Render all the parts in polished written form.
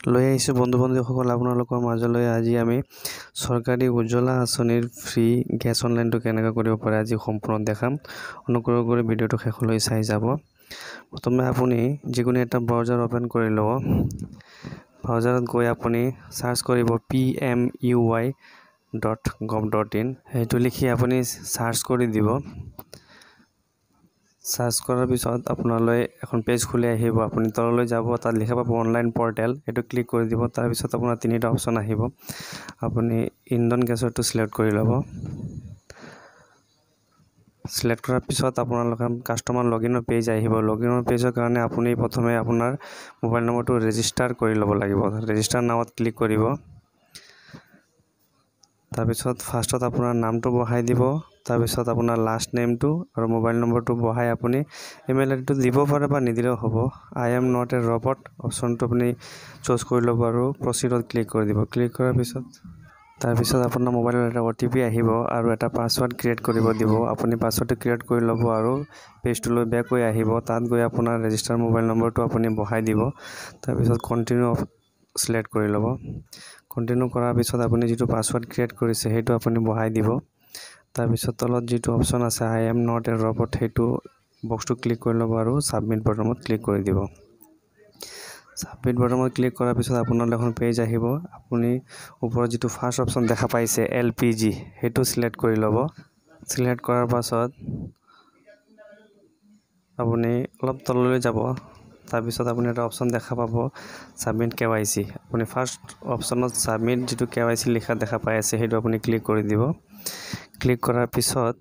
লৈ আহিছোঁ বন্ধু-বান্ধৱীসকল আপোনালোকৰ মাজলৈ। আজি আমি চৰকাৰী উজ্জ্বলা আঁচনিৰ ফ্ৰী গেছ অনলাইনটো কেনেকৈ কৰিব পাৰে আজি সম্পূৰ্ণ দেখাম। অনুগ্ৰহ কৰি ভিডিঅ'টো শেষলৈ চাই যাব। প্ৰথমে আপুনি যিকোনো এটা ব্ৰাউজাৰ ওপেন কৰি ল'ব। ব্ৰাউজাৰত গৈ আপুনি সাৰ্চ কৰিব pmui.gov.in সেইটো লিখি আপুনি সাৰ্চ কৰি দিব। সাৰ্চ কৰাৰ পিছত আপোনালৈ এখন পেজ খুলি আহিব। আপুনি তললৈ যাব, তাত লিখা পাব অনলাইন পৰ্টেল, এইটো ক্লিক কৰি দিব। তাৰ পিছত আপোনাৰ তিনিটা অপচন আহিব। আপুনি ইন্ধন গেছৰটো সিলেক্ট কৰি ল'ব। সিলেক্ট কৰাৰ পিছত আপোনালোকে কাস্টমাৰ লগইনৰ পেজ আহিব। লগইনৰ পেজৰ কাৰণে আপুনি প্ৰথমে আপোনাৰ মোবাইল নম্বৰটো ৰেজিষ্টাৰ কৰি ল'ব লাগিব। ৰেজিষ্টাৰ নাওত ক্লিক কৰিব। তাৰ পিছত ফাৰ্ষ্টত আপোনাৰ নামটো বহাই দিব। তাৰ পিছত আপোনাৰ লাষ্ট নেমটো আৰু মোবাইল নম্বৰটো বহাই আপুনি ইমেইল আইডিটো দিব পাৰে বা নিদিলেও হ'ব। I am not a robot অপচনটো আপুনি চুজ কৰি ল'ব আৰু প্ৰচিডত ক্লিক কৰি দিব। ক্লিক কৰাৰ পিছত তাৰপিছত আপোনাৰ মোবাইলত এটা OTP আহিব আৰু এটা পাছৱৰ্ড ক্ৰিয়েট কৰিব দিব। আপুনি পাছৱৰ্ডটো ক্ৰিয়েট কৰি ল'ব আৰু পেজটোলৈ বেক হৈ আহিব। তাত গৈ আপোনাৰ ৰেজিষ্টাৰ মোবাইল নম্বৰটো আপুনি বহাই দিব। তাৰপিছত কণ্টিনিউ সিলেক্ট কৰি ল'ব। কণ্টিনিউ কৰাৰ পিছত আপুনি যিটো পাছৱৰ্ড ক্ৰিয়েট কৰিছে সেইটো আপুনি বহাই দিব। তাৰপিছত তলত যিটো অপচন আছে I am not a robot সেইটো বক্সটো ক্লিক কৰি ল'ব আৰু সাবমিট বাটনত ক্লিক কৰি দিব। সাবমিট বাটনত ক্লিক কৰাৰ পিছত আপোনালৈ এখন পেজ আহিব। আপুনি ওপৰত যিটো ফাৰ্ষ্ট অপচন দেখা পাইছে LPG সেইটো সিলেক্ট কৰি ল'ব। সিলেক্ট কৰাৰ পাছত আপুনি অলপ তললৈ যাব। তাৰপিছত আপুনি এটা অপচন দেখা পাব সাবমিট KYC। আপুনি ফাৰ্ষ্ট অপচনত সাবমিট যিটো KYC লিখা দেখা পাই আছে সেইটো আপুনি ক্লিক কৰি দিব। ক্লিক কৰাৰ পিছত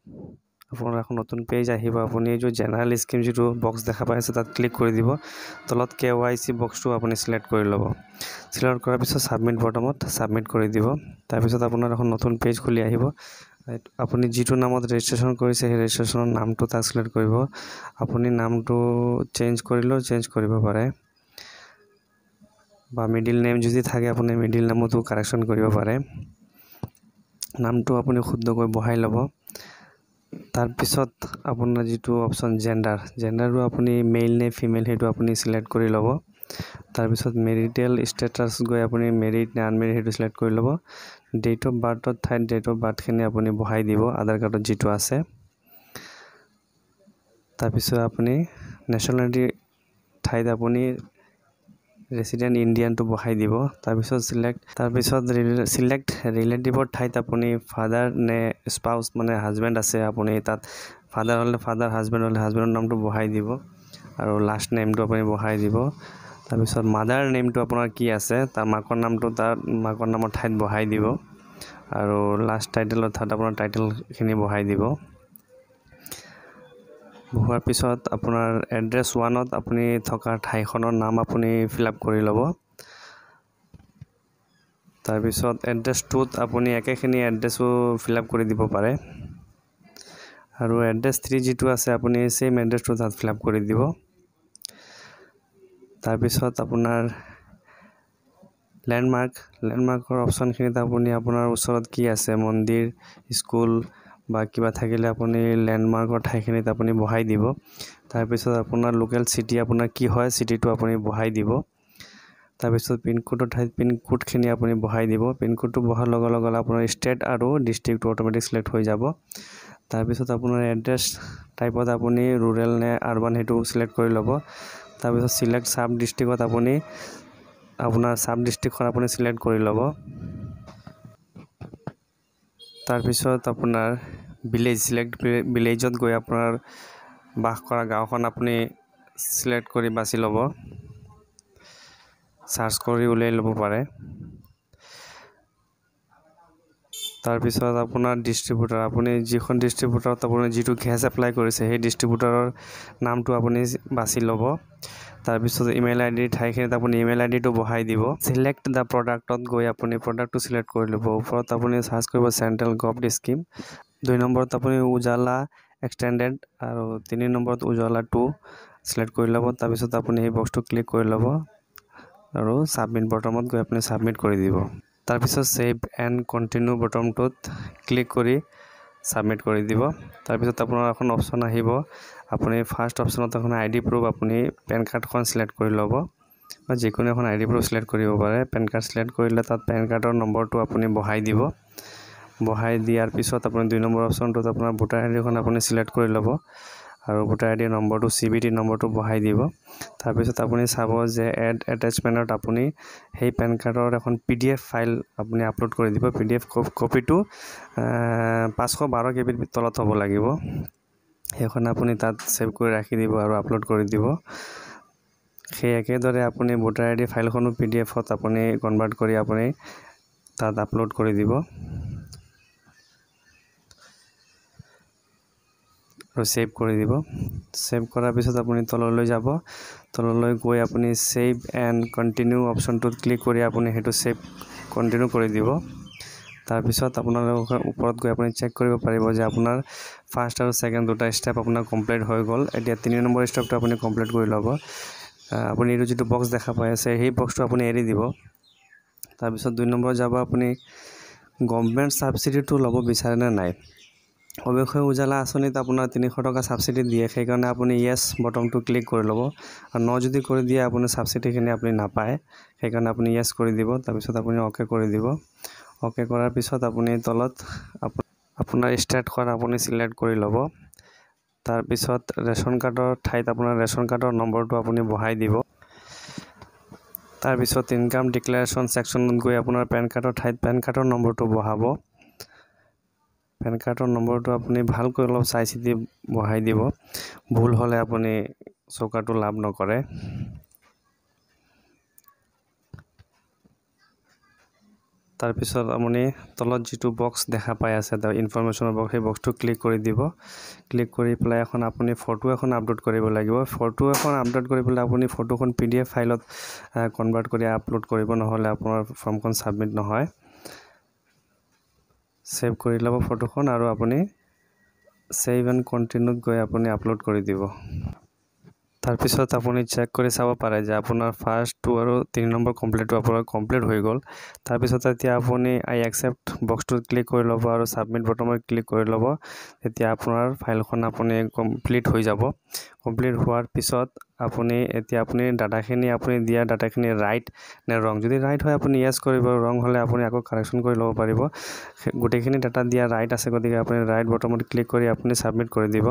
আপোনাৰ এখন নতুন পেজ আহিব। আপুনি এই যে জেনাৰেল স্কিম যিটো বক্স দেখা পাই আছে তাত ক্লিক কৰি দিব। তলত KYC বক্সটো আপুনি সিলেক্ট কৰি ল'ব। সিলেক্ট কৰাৰ পিছত সাবমিট বাটনত সাবমিট কৰি দিব। তাৰপিছত আপোনাৰ এখন নতুন পেজ খুলি আহিব। আপুনি যিটো নামত ৰেজিষ্ট্ৰেশ্যন কৰিছে সেই ৰেজিষ্ট্ৰেশ্যনৰ নামটো তাক সিলেক্ট কৰিব। আপুনি নামটো চেঞ্জ কৰিলেও চেঞ্জ কৰিব পাৰে বা মিডিল নেম যদি থাকে আপুনি মিডিল নামতো কাৰেকশ্যন কৰিব পাৰে। নামটো আপুনি শুদ্ধকৈ বহাই ল'ব। তাৰপিছত আপোনাৰ যিটো অপচন জেণ্ডাৰটো আপুনি মেইল নে ফিমেল সেইটো আপুনি সিলেক্ট কৰি ল'ব। তাৰপিছত মেৰিটেল ষ্টেটাছ গৈ আপুনি মেৰিড নে আনমেৰিড সেইটো সিলেক্ট কৰি ল'ব। ডেট অফ বাৰ্থৰ ঠাইত ডেট অফ বাৰ্থখিনি আপুনি বহাই দিব আধাৰ কাৰ্ডত যিটো আছে। তাৰপিছত আপুনি নেশ্যনেলিটি ঠাইত আপুনি ৰেচিডেণ্ট ইণ্ডিয়ানটো বহাই দিব। তাৰপিছত সিলেক্ট ৰিলেটিভৰ ঠাইত আপুনি ফাদাৰ নে স্পাউচ মানে হাজবেণ্ড আছে আপুনি তাত ফাদাৰ হ'লে ফাদাৰ, হাজবেণ্ড হ'লে হাজবেণ্ডৰ নামটো বহাই দিব আৰু লাষ্ট নেমটো আপুনি বহাই দিব। তাৰপিছত মাদাৰ নেমটো আপোনাৰ কি আছে তাৰ মাকৰ নামটো তাৰ মাকৰ নামৰ ঠাইত বহাই দিব আৰু লাষ্ট টাইটেলৰ ঠাইত আপোনাৰ টাইটেলখিনি বহাই দিব। বহোৱাৰ পিছত আপোনাৰ এড্ৰেছ 1ত আপুনি থকা ঠাইখনৰ নাম আপুনি ফিল আপ কৰি ল'ব। তাৰপিছত এড্ৰেছ 2ত আপুনি একেখিনি এড্ৰেছো ফিল আপ কৰি দিব পাৰে আৰু এড্ৰেছ 3 যিটো আছে আপুনি সেম এড্ৰেছটো তাত ফিল আপ কৰি দিব। তাৰপিছত আপোনাৰ লেণ্ডমাৰ্কৰ অপশ্যনখিনিত আপুনি আপোনাৰ ওচৰত কি আছে মন্দিৰ, স্কুল বা কিবা থাকিলে আপুনি লেণ্ডমাৰ্কৰ ঠাইখিনিত আপুনি বহাই দিব। তাৰপিছত আপোনাৰ লোকেল চিটি আপোনাৰ কি হয় চিটিটো আপুনি বহাই দিব। তাৰপিছত পিনক'ডৰ ঠাইত পিনক'ডখিনি আপুনি বহাই দিব। পিনক'ডটো বহাৰ লগে লগে আপোনাৰ ষ্টেট আৰু ডিষ্ট্ৰিক্টটো অট'মেটিক সিলেক্ট হৈ যাব। তাৰপিছত আপোনাৰ এড্ৰেছ টাইপত আপুনি ৰুৰেল নে আৰবান সেইটো সিলেক্ট কৰি ল'ব। তাৰপিছত সিলেক্ট সাব ডিষ্ট্ৰিক্টত আপুনি আপোনাৰ সাব ডিষ্ট্ৰিক্টখন আপুনি সিলেক্ট কৰি ল'ব। তাৰপিছত আপোনাৰ ভিলেজত গৈ আপোনাৰ বাস কৰা গাঁওখন আপুনি সিলেক্ট কৰি বাছি ল'ব। সাৰ্চ কৰি উলিয়াই ল'ব পাৰে। তাৰপিছত আপোনাৰ ডিষ্ট্ৰিবিউটাৰ আপুনি যিখন ডিষ্ট্ৰিবিউটাৰত আপুনি যিটো গেছ এপ্লাই কৰিছে সেই ডিষ্ট্ৰিবিউটাৰৰ নামটো আপুনি বাছি ল'ব। তাৰপিছত ইমেইল আইডি ঠাইখিনিত আপুনি ইমেইল আইডিটো বহাই দিব। সিলেক্ট দ্য প্ৰডাক্টত গৈ আপুনি প্ৰডাক্টটো সিলেক্ট কৰি ল'ব। ওপৰত আপুনি চাৰ্চ কৰিব চেণ্ট্ৰেল গভৰ্ণমেণ্ট স্কিম। 2 নম্বৰত আপুনি উজালা এক্সটেণ্ডেড আৰু 3 নম্বৰত উজালা 2 সিলেক্ট কৰি ল'ব। তাৰপিছত আপুনি সেই বক্সটো ক্লিক কৰি ল'ব আৰু সাবমিট বাটনত গৈ আপুনি সাবমিট কৰি দিব। তাৰপিছত সেভ এণ্ড কণ্টিনিউ বাটনটোত ক্লিক কৰি সাবমিট কৰি দিব। তাৰপিছত আপোনাৰ এখন অপচন আহিব। আপুনি ফাৰ্ষ্ট অপচনত এখন ID প্ৰুফ আপুনি পেন কাৰ্ডখন সিলেক্ট কৰি ল'ব। বা যিকোনো এখন আইডি প্ৰুফ সিলেক্ট কৰিব পাৰে পেন কাৰ্ড সিলেক্ট কৰিলে তাত পেন কাৰ্ডৰ নম্বৰটো আপুনি বহাই দিব বহাই দিয়াৰ পিছত আপুনি 2 নম্বৰ অপচনটোত আপোনাৰ ভোটাৰ আইডিখন আপুনি সিলেক্ট কৰি ল'ব আৰু ভোটাৰ আইডি নম্বৰটো সিবিটি নম্বৰটো বহাই দিব তাৰ পিছত আপুনি চাব যে এড অ্যাটাচমেন্টত আপুনি সেই পেন কাৰ্ডৰ এখন পিডিএফ ফাইল আপুনি আপলোড কৰি দিব পিডিএফ কপিটো 512 কেবিৰ তলত হ'ব লাগিব এখন আপুনি তাত সেভ কৰি ৰাখি দিব আৰু আপলোড কৰি দিব সেই একেদৰে আপুনি ভোটাৰ আইডি ফাইলখনো পিডিএফত আপুনি কনভাৰ্ট কৰি আপুনি তাত আপলোড কৰি দিব আৰু সেভ কৰি দিব সেভ কৰাৰ পিছত আপুনি তললৈ যাব তললৈ গৈ আপুনি সেভ এণ্ড কন্টিনিউ অপচনটোত ক্লিক কৰি আপুনি হেতু সেভ কন্টিনিউ কৰি দিব তাৰ পিছত আপোনালোকৰ ওপৰত গৈ আপুনি চেক কৰিব পাৰিব যে আপোনাৰ ফাৰ্স্ট আৰু সেকেন্ড দুটা স্টেপ আপোনাৰ কমপ্লিট হৈ গল এতিয়া 3 নম্বৰ স্টেপটো আপুনি কমপ্লিট কৰি ল'ব আপুনি এই যেটো বক্স দেখা পাই আছে সেই বক্সটো আপুনি এৰি দিব তাৰ পিছত 2 নম্বৰ যাব আপুনি গভৰ্নমেন্ট সাবসিডিটো ল'ব বিচাৰে না নাই অৱশ্যে উজালা আঁচনিত আপোনাৰ 300 টকা সাবসিডি দিয়ে সেই কাৰণে আপুনি ইয়েস বটনটো ক্লিক কৰি ল'ব আৰু ন যদি কৰি দিয়ে আপুনি সাবসিডিখিনি আপুনি নাপায় সেই কাৰণে আপুনি ইয়েস কৰি দিব তাৰ পিছত আপুনি ওকে কৰি দিব ওকে কৰাৰ পিছত আপুনি তলত আপোনাৰ ষ্টাৰ্ট কৰা আপুনি সিলেক্ট কৰি ল'ব তাৰ পিছত ৰেশন কাৰ্ডৰ ঠাইত আপোনাৰ ৰেশন কাৰ্ডৰ নম্বৰটো আপুনি বহাই দিব তাৰ পিছত ইনকাম ডিক্লাৰেশন সেকশনত গৈ আপোনাৰ পেন কাৰ্ডৰ ঠাইত পেন কাৰ্ডৰ নম্বৰটো বহাব পেন কাৰ্ডৰ নম্বৰটো আপুনি ভালকৈ অলপ চাই চিতি বহাই দিব ভুল হলে আপুনি চকাটো লাভ নকৰে তাৰ পিছত আপুনি তলত যেটো বক্স দেখা পাই আছে তা ইনফৰমেশনৰ বক্স সেই বক্সটো ক্লিক কৰি দিব ক্লিক কৰি প্লাই এখন আপুনি ফটো এখন আপলোড কৰিব লাগিব ফটো এখন আপলোড কৰিবলৈ আপুনি ফটোখন পিডিএফ ফাইলত কনভাৰ্ট কৰি আপলোড কৰিব নহলে আপোনাৰ ফৰ্মখন সাবমিট নহয় সেভ কৰি ল'ব ফটোখন আৰু আপুনি সেভ এণ্ড কন্টিনিউত গৈ আপুনি আপলোড কৰি দিব তাৰ পিছত আপুনি চেক কৰি চাব পাৰে যে আপোনাৰ ফাৰ্স্ট 2 আৰু 3 নম্বৰ কমপ্লিটটো আপোনাৰ কমপ্লিট হৈ গল তাৰ পিছত এতিয়া আপুনি আই একসেপ্ট বক্সটোত ক্লিক কৰি ল'ব আৰু সাবমিট বটনত ক্লিক কৰি ল'ব এতিয়া আপোনাৰ ফাইলখন আপুনি কমপ্লিট হৈ যাব কমপ্লিট হোৱাৰ পিছত আপুনি এতিয়া আপুনি ডাটাখিনি আপুনি দিয়া ডাটাখিনি ৰাইট নে ৰং যদি ৰাইট হয় আপুনি ইয়েস কৰিব ৰং হলে আপুনি আকৌ কাৰেকচন কৰি ল'ব পাৰিব গোটেইখিনি ডাটা দিয়া ৰাইট আছে গতিকে আপুনি ৰাইট বটনত ক্লিক কৰি আপুনি সাবমিট কৰি দিব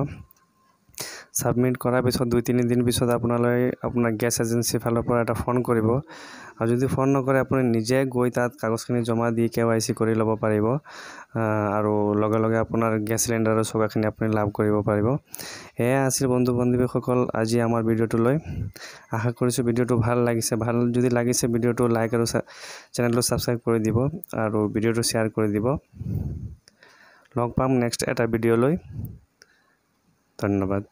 সাবমিট কৰাৰ পিছত 2-3 দিন পিছত আপোনাৰ গ্যাস এজেন্সি ফালৰ পৰা এটা ফোন কৰিব আৰু যদি ফোন নকৰে আপুনি নিজে গৈ তাত কাগজখিনি জমা দি কেৱাইসি কৰি ল'ব পাৰিব আৰু লগে লগে আপোনাৰ গ্যাস সিলিন্ডাৰৰ চকাখিনি আপুনি লাভ কৰিব পাৰিব এয়া আছিল বন্ধু বান্ধৱীসকল আজি আমাৰ ভিডিওটো লৈ আশা কৰিছো ভিডিওটো ভাল লাগিছে ভাল যদি লাগিছে ভিডিওটো লাইক আৰু চেনেলটো সাবস্ক্ৰাইব কৰি দিব আৰু ভিডিওটো শেয়াৰ কৰি দিব লগ পাম নেক্সট এটা ভিডিও লৈ ধন্যবাদ